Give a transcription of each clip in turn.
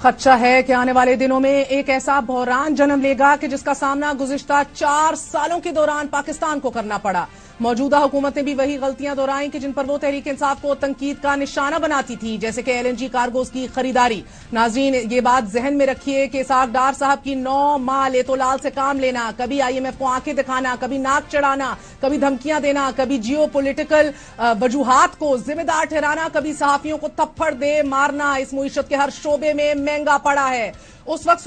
خدشہ ہے کہ آنے والے دنوں میں ایک ایسا بحران جنم لے گا کہ جس کا سامنا گزشتہ 4 سالوں کے دوران پاکستان کو کرنا پڑا۔ موجودہ حکومت نے بھی وہی غلطیاں دہرائیں کہ جن پر وہ تحریک انصاف کو تنقید کا نشانہ بناتی تھی، جیسے کہ LNG کارگوز کی خریداری۔ ناظرین، یہ بات ذہن میں رکھیے کہ اسحاق ڈار صاحب کی 9 ماہ لیتو لال سے کام لینا، کبھی IMF کو آنکھیں دکھانا، کبھی ناک چڑھانا، کبھی دھمکیاں دینا، کبھی جیو پولیٹیکل وجوہات کو ذمہ دار ٹھہرانا، کبھی صحافیوں کو تھپڑ دے مارنا اس معیشت کے ہر شعبے میں مہنگا پڑا ہے۔ اس وقت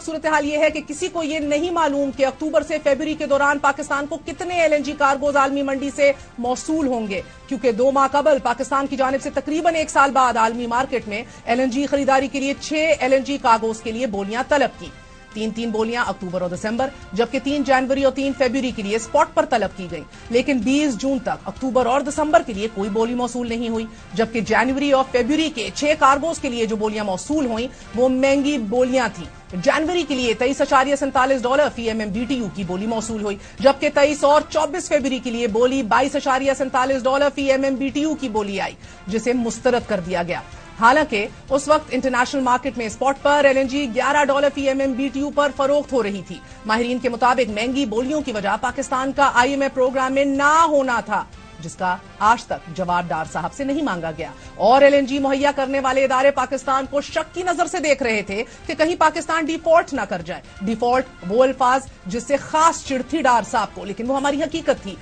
صورتحال یہ ہے کہ کسی کو یہ نہیں معلوم کہ اکتوبر سے فروری کے دوران پاکستان کو کتنے LNG کارگوز عالمی منڈی سے موصول ہوں گے، کیونکہ 2 ماہ قبل پاکستان کی جانب سے تقریباً 1 سال بعد عالمی مارکیٹ میں LNG خریداری کے لیے 6 LNG کارگوز کے لیے بولیاں طلب کی، 3 بولیاں اکتوبر اور دسمبر، جبکہ 3 جنوری اور 3 فروری کے لیے اسپاٹ پر طلب کی گئیں، لیکن 20 جون تک اکتوبر اور دسمبر کے لیے کوئی بولی موصول نہیں ہوئی، جبکہ جنوری اور فروری کے 6 کارگوز کے لیے جو بولیاں موصول ہوئیں وہ مہنگی بولیاں تھیں۔ جنوری کے لیے $23.47 فی MMBTU کی بولی موصول ہوئی، جبکہ 23 اور 24 فروری کے لیے بولی $22.47 فی MMBTU کی بولی آئی، جسے مسترد کر دیا گیا۔ حالانکہ اس وقت انٹرنیشنل مارکیٹ میں اسپاٹ پر LNG $11 فی MMBTU پر فروخت ہو رہی تھی۔ ماہرین کے مطابق مہنگی بولیوں کی وجہ پاکستان کا IMF پروگرام میں نہ ہونا تھا، جس کا آج تک جواب ڈار صاحب سے نہیں مانگا گیا، اور LNG مہیا کرنے والے ادارے پاکستان کو شک کی نظر سے دیکھ رہے تھے کہ کہیں پاکستان ڈیفالٹ نہ کر جائے۔ ڈیفالٹ وہ الفاظ جس سے خاص چڑ تھی ڈار صاحب کو، لیکن وہ ہماری حقیقت تھی۔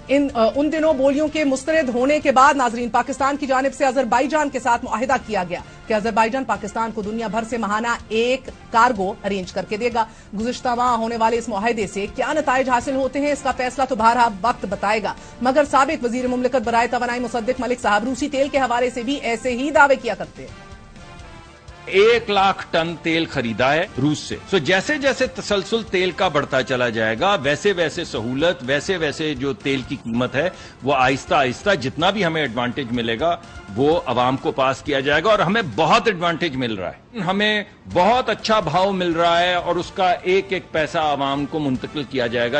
ان دنوں بولیوں کے مسترد ہونے کے بعد ناظرین، پاکستان کی جانب سے آذربائیجان کے ساتھ معاہدہ کیا گیا کہ آذربائیجان پاکستان کو دنیا بھر سے ماہانہ 1 کارگو ارینج کر کے دے گا۔ گزشتہ ماہ ہونے والے اس معاہدے سے کیا نتائج حاصل ہوتے ہیں، اس کا فیصلہ تو بہرحال وقت بتائے گا، مگر سابق وزیر مملکت برائے توانائی مصدق ملک صاحب روسی تیل کے حوالے سے بھی ایسے ہی دعوے کیا کرتے ہیں۔ 1 لاکھ ٹن تیل خریدا ہے روس سے۔ جیسے جیسے تسلسل تیل کا بڑھتا چلا جائے گا، ویسے ویسے سہولت، ویسے جو تیل کی قیمت ہے وہ آہستہ آہستہ جتنا بھی ہمیں ایڈوانٹیج ملے گا وہ عوام کو پاس کیا جائے گا، اور ہمیں بہت ایڈوانٹیج مل رہا ہے، ہمیں بہت اچھا بھاؤ مل رہا ہے، اور اس کا ایک پیسہ عوام کو منتقل کیا جائے گا۔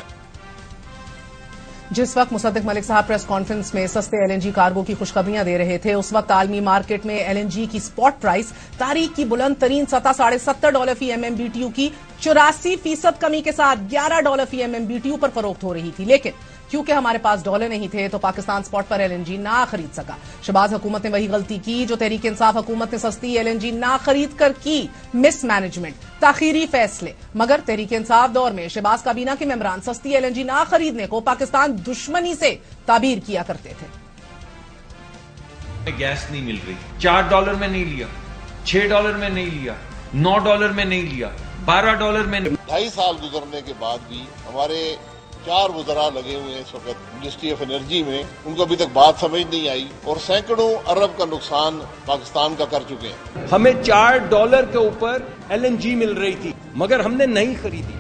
جس وقت مصدق ملک صاحب پریس کانفرنس میں سستے LNG کارگو کی خوشخبریاں دے رہے تھے، اس وقت عالمی مارکیٹ میں LNG کی اسپاٹ پرائس تاریخ کی بلند ترین سطح $70 فی MMBTU کی 84% کمی کے ساتھ $11 فی MMBTU پر فروخت ہو رہی تھی، لیکن کیونکہ ہمارے پاس ڈالر نہیں تھے تو پاکستان اسپاٹ پر LNG نہ خرید سکا۔ شہباز حکومت نے وہی غلطی کی جو تحریک انصاف حکومت نے سستی LNG نہ خرید کر کی، مس مینجمنٹ، تاخیری فیصلے۔ مگر تحریک انصاف دور میں شہباز کابینہ کے ممبران سستی LNG نہ خریدنے کو پاکستان دشمنی سے تعبیر کیا کرتے تھے۔ گیس نہیں مل رہی، $4 میں نہیں لیا، $6 میں نہیں لیا، $9 میں نہیں لیا، $12 میں نہیں۔ 2.5 سال گزرنے کے بعد بھی ہمارے 4 وزراء لگے ہوئے ہیں اس وقت منسٹری آف انرجی میں، ان کو ابھی تک بات سمجھ نہیں آئی، اور سینکڑوں ارب کا نقصان پاکستان کا کر چکے ہیں۔ ہمیں $4 کے اوپر LNG مل رہی تھی، مگر ہم نے نہیں خریدی۔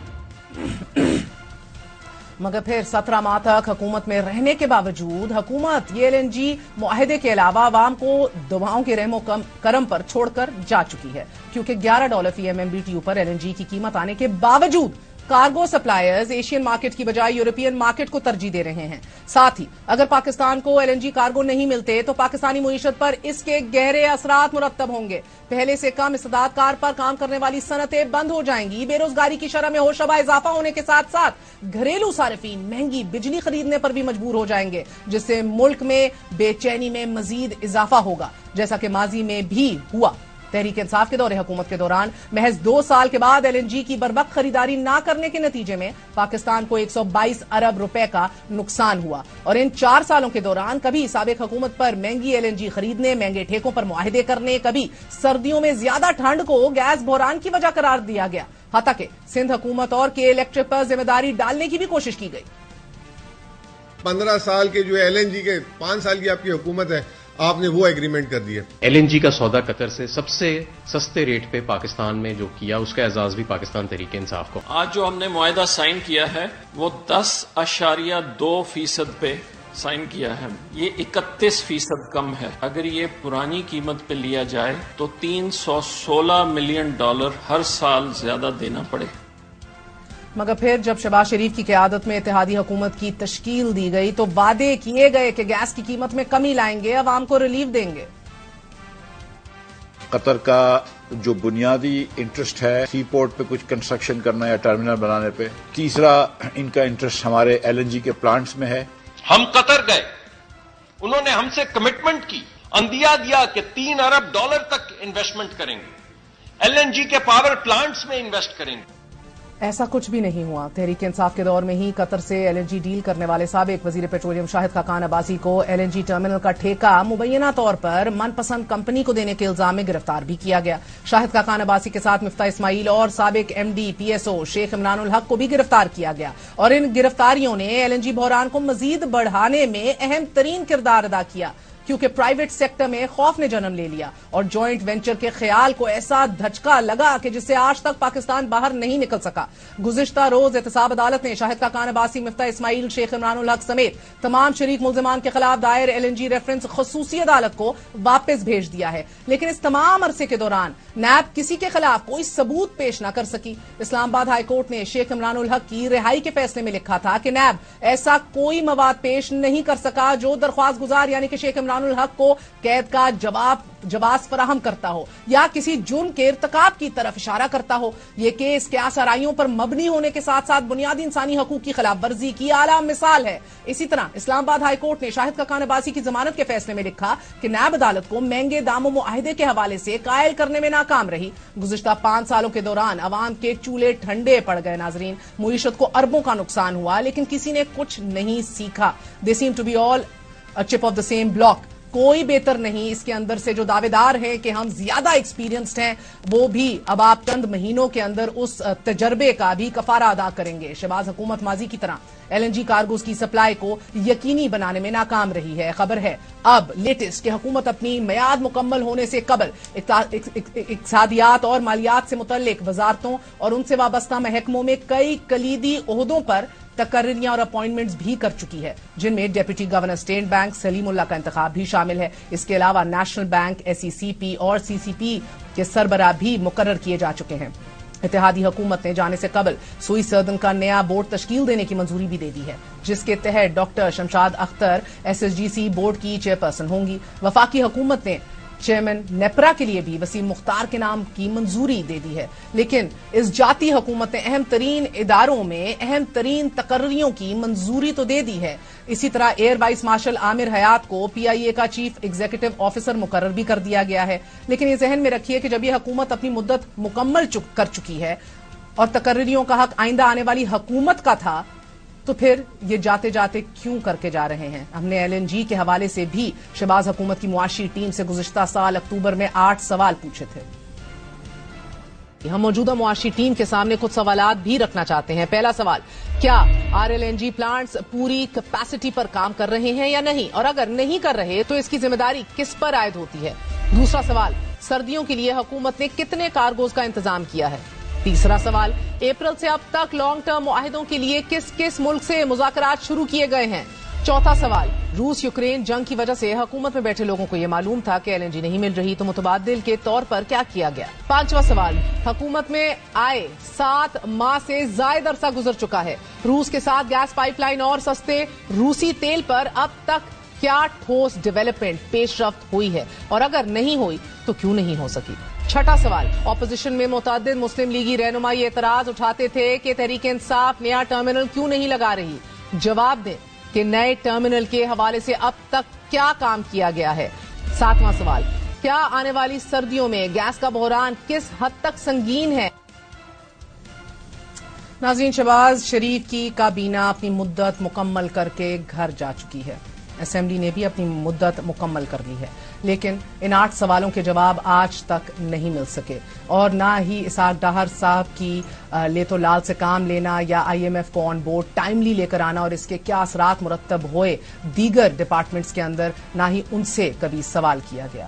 مگر پھر 17 ماہ تک حکومت میں رہنے کے باوجود حکومت یہ LNG معاہدے کے علاوہ عوام کو دواؤں کے رحم و کرم پر چھوڑ کر جا چکی ہے، کیونکہ $11 فی MMBTU پر LNG کی قیمت آنے کے باوجود کارگو سپلائرز ایشین مارکیٹ کی بجائے یورپین مارکیٹ کو ترجیح دے رہے ہیں۔ ساتھ ہی اگر پاکستان کو LNG کارگو نہیں ملتے تو پاکستانی معیشت پر اس کے گہرے اثرات مرتب ہوں گے۔ پہلے سے کم استعداد کار پر کام کرنے والی صنعتیں بند ہو جائیں گی، بے روزگاری کی شرح میں ہوشبہ اضافہ ہونے کے ساتھ ساتھ گھریلو صارفین مہنگی بجلی خریدنے پر بھی مجبور ہو جائیں گے، جس سے ملک میں بے چینی میں مزید اضافہ ہوگا، جیسا کہ ماضی میں بھی ہوا۔ تحریک انصاف کے دور حکومت کے دوران محض 2 سال کے بعد LNG کی بروقت خریداری نہ کرنے کے نتیجے میں پاکستان کو 122 ارب روپے کا نقصان ہوا، اور ان 4 سالوں کے دوران کبھی سابق حکومت پر مہنگی LNG خریدنے، مہنگے ٹھیکوں پر معاہدے کرنے، کبھی سردیوں میں زیادہ ٹھنڈ کو گیس بحران کی وجہ قرار دیا گیا، حتیٰ کہ سندھ حکومت اور کے الیکٹرک پر ذمہ داری ڈالنے کی بھی کوشش کی گئی۔ 15 سال کے جو LNG کے 5 سال کی آپ کی حکومت ہے، آپ نے وہ ایگریمنٹ کر دیا۔ LNG کا سودا قطر سے سب سے سستے ریٹ پہ پاکستان میں جو کیا، اس کا اعزاز بھی پاکستان تحریک انصاف کو۔ آج جو ہم نے معاہدہ سائن کیا ہے وہ 10.2% پہ سائن کیا ہے، یہ 31% کم ہے۔ اگر یہ پرانی قیمت پہ لیا جائے تو $316 ملین ہر سال زیادہ دینا پڑے۔ مگر پھر جب شہباز شریف کی قیادت میں اتحادی حکومت کی تشکیل دی گئی تو وعدے کیے گئے کہ گیس کی قیمت میں کمی لائیں گے، عوام کو ریلیف دیں گے۔ قطر کا جو بنیادی انٹرسٹ ہے سی پورٹ پہ کچھ کنسٹرکشن کرنا یا ٹرمینل بنانے پہ. تیسرا ان کا انٹرسٹ ہمارے LNG کے پلانٹس میں ہے. ہم قطر گئے, انہوں نے ہم سے کمٹمنٹ کی, اندیا دیا کہ $3 ارب تک انویسٹمنٹ کریں گے, LNG کے پاور پلانٹس میں انویسٹ کریں گے. ایسا کچھ بھی نہیں ہوا. تحریک انصاف کے دور میں ہی قطر سے LNG ڈیل کرنے والے سابق وزیر پیٹرولیم شاہد خاقان عباسی کو LNG ٹرمینل کا ٹھیکہ مبینہ طور پر من پسند کمپنی کو دینے کے الزام میں گرفتار بھی کیا گیا. شاہد خاقان عباسی کے ساتھ مفتاح اسماعیل اور سابق MD PSO شیخ عمران الحق کو بھی گرفتار کیا گیا, اور ان گرفتاریوں نے LNG بحران کو مزید بڑھانے میں اہم ترین کردار ادا کیا, کیونکہ پرائیویٹ سیکٹر میں خوف نے جنم لے لیا اور جوائنٹ وینچر کے خیال کو ایسا دھچکا لگا کہ جس سے آج تک پاکستان باہر نہیں نکل سکا. گزشتہ روز احتساب عدالت نے شاہد خاقان عباسی, مفتاح اسماعیل, شیخ عمران الحق سمیت تمام شریک ملزمان کے خلاف دائر LNG ریفرنس خصوصی عدالت کو واپس بھیج دیا ہے. لیکن اس تمام عرصے کے دوران نیب کسی کے خلاف کوئی ثبوت پیش نہ کر سکی. اسلام آباد ہائی کورٹ نے شیخ عمران الحق کی رہائی کے فیصلے میں لکھا تھا کہ نیب ایسا کوئی مواد پیش نہیں کر سکا جو درخواست گزار یعنی کہ شیخ عمران الحق کو قید کا جواز فراہم کرتا ہو یا کسی جرم کے ارتکاب کی طرف اشارہ کرتا ہو. یہ کیس قیاس آرائیوں پر مبنی ہونے کے ساتھ ساتھ بنیادی انسانی حقوق کی خلاف ورزی کی اعلیٰ مثال ہے. اسی طرح اسلام آباد ہائی کورٹ نے شاہد خاقان عباسی کی ضمانت کے فیصلے میں لکھا کہ نیب عدالت کو مہنگے دام و معاہدے کے حوالے سے قائل کرنے میں ناکام رہی. گزشتہ 5 سالوں کے دوران عوام کے چولہے ٹھنڈے پڑ گئے. ناظرین, معیشت کو اربوں کا نقصان ہوا لیکن کسی نے کچھ نہیں سیکھا. دے سیم ٹو بی آل چپ آف دا سیم بلاک. کوئی بہتر نہیں. اس کے اندر سے جو دعوے دار ہیں کہ ہم زیادہ ایکسپیرینسڈ ہیں وہ بھی اب آپ چند مہینوں کے اندر اس تجربے کا بھی کفارہ ادا کریں گے. شہباز حکومت ماضی کی طرح LNG کارگوز کی سپلائی کو یقینی بنانے میں ناکام رہی ہے. خبر ہے اب لیٹسٹ کہ حکومت اپنی میعاد مکمل ہونے سے قبل اقتصادیات اور مالیات سے متعلق وزارتوں اور ان سے وابستہ محکموں میں کئی کلیدی عہدوں پر تقرریاں اور اپوائنٹمنٹس بھی کر چکی ہے, جن میں ڈپٹی گورنر اسٹیٹ بینک سلیم اللہ کا انتخاب بھی شامل ہے. اس کے علاوہ نیشنل بینک, SECP اور CCP کے سربراہ بھی مقرر کیے جا چکے ہیں. اتحادی حکومت نے جانے سے قبل سوئی سردن کا نیا بورڈ تشکیل دینے کی منظوری بھی دے دی ہے, جس کے تحت doctor Shamshad Akhtar SSGC board کی چیئرپرسن ہوں گی. وفاقی حکومت نے چیئرمین نیپرا کے لیے بھی وسیم مختار کے نام کی منظوری دے دی ہے, لیکن اس جاتی حکومت نے اہم ترین اداروں میں اہم ترین تقرریوں کی منظوری تو دے دی ہے. اسی طرح ایئر وائس مارشل عامر حیات کو PIA کا چیف ایگزیکٹو آفیسر مقرر بھی کر دیا گیا ہے. لیکن یہ ذہن میں رکھیے کہ جب یہ حکومت اپنی مدت مکمل کر چکی ہے اور تقرریوں کا حق آئندہ آنے والی حکومت کا تھا, تو پھر یہ جاتے جاتے کیوں کر کے جا رہے ہیں. ہم نے LNG کے حوالے سے بھی شہباز حکومت کی معاشی ٹیم سے گزشتہ سال اکتوبر میں 8 سوال پوچھے تھے. ہم موجودہ معاشی ٹیم کے سامنے کچھ سوالات بھی رکھنا چاہتے ہیں. پہلا سوال, کیا RLNG پلانٹس پوری کیپیسٹی پر کام کر رہے ہیں یا نہیں, اور اگر نہیں کر رہے تو اس کی ذمہ داری کس پر عائد ہوتی ہے. دوسرا سوال, سردیوں کے لیے حکومت نے کتنے کارگوز کا انتظام کیا ہے. تیسرا سوال, اپریل سے اب تک لانگ ٹرم معاہدوں کے لیے کس کس ملک سے مذاکرات شروع کیے گئے ہیں. چوتھا سوال, روس یوکرین جنگ کی وجہ سے حکومت میں بیٹھے لوگوں کو یہ معلوم تھا کہ LNG نہیں مل رہی, تو متبادل کے طور پر کیا کیا گیا. پانچواں سوال, حکومت میں آئے 7 ماہ سے زائد عرصہ گزر چکا ہے. روس کے ساتھ گیس پائپ لائن اور سستے روسی تیل پر اب تک کیا ٹھوس ڈیولپمنٹ پیش رفت ہوئی ہے, اور اگر نہیں ہوئی تو کیوں نہیں ہو سکی. چھٹا سوال, اپوزیشن میں متعدد مسلم لیگی رہنما یہ اعتراض اٹھاتے تھے کہ تحریک انصاف نیا ٹرمینل کیوں نہیں لگا رہی. جواب دیں کہ نئے ٹرمینل کے حوالے سے اب تک کیا کام کیا گیا ہے. ساتواں سوال, کیا آنے والی سردیوں میں گیس کا بحران کس حد تک سنگین ہے. ناظرین, شہباز شریف کی کابینہ اپنی مدت مکمل کر کے گھر جا چکی ہے. اسمبلی نے بھی اپنی مدت مکمل کر لی ہے, لیکن ان 8 سوالوں کے جواب آج تک نہیں مل سکے, اور نہ ہی اسحاق ڈاہر صاحب کی لے تو لال سے کام لینا یا IMF کو آن بورڈ ٹائملی لے کر آنا اور اس کے کیا اثرات مرتب ہوئے دیگر ڈپارٹمنٹس کے اندر, نہ ہی ان سے کبھی سوال کیا گیا.